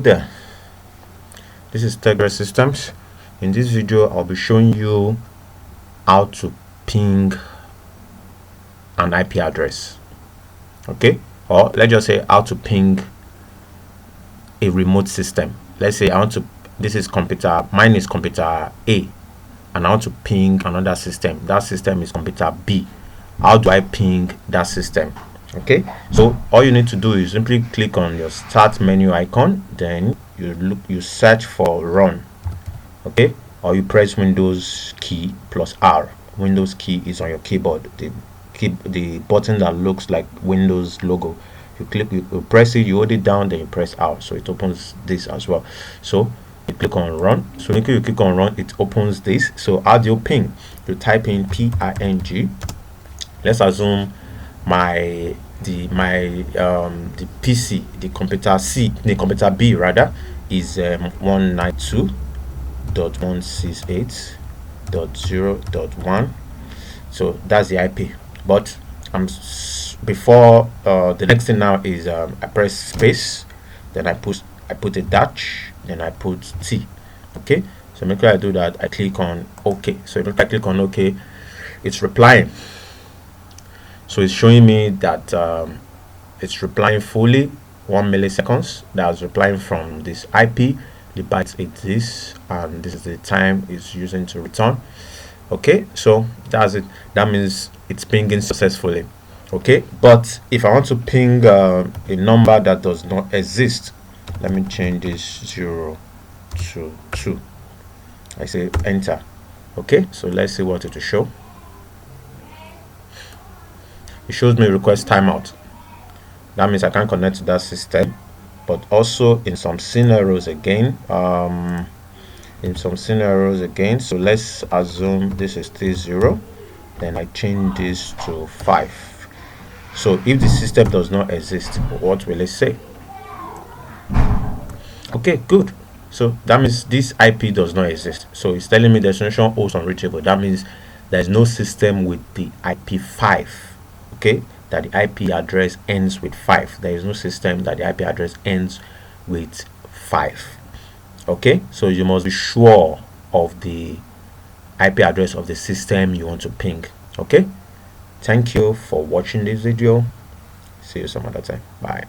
There, this is Tegre Systems. In this video I'll be showing you how to ping an IP address, okay, or let's just say how to ping a remote system. Let's say I want to, this is computer, mine is computer A, and I want to ping another system. That system is computer B. How do I ping that system? Okay, so all you need to do is simply click on your start menu icon, then you search for run, okay, or you press Windows key plus R. Windows key is on your keyboard, the button that looks like Windows logo. You press it, you hold it down, then you press R, so it opens this as well. So you click on run. So when you click on run, it opens this. So how do you ping? You type in ping. Let's assume the PC, the computer B rather, is 192.168.0.1. so that's the IP. But before the next thing now is I press space, then I put a dash, then I put T. Okay, so make sure I do that. I click on OK. So if I click on OK, it's replying. So it's showing me that it's replying fully 1 milliseconds. That's replying from this IP. The bytes is this, and this is the time it's using to return. Okay, so that's it. That means it's pinging successfully. Okay, but if I want to ping a number that does not exist, let me change this 0 to 2. I say enter. Okay, so let's see what it will show. It shows me request timeout. That means I can't connect to that system. But also in some scenarios again, so let's assume this is still 0, then I change this to 5. So if the system does not exist, what will it say? Okay, good. So that means this IP does not exist. So it's telling me destination host unreachable. That means there's no system with the IP5. Okay, that the IP address ends with 5. There is no system that the IP address ends with 5. Okay, so you must be sure of the IP address of the system you want to ping. Okay, thank you for watching this video. See you some other time. Bye.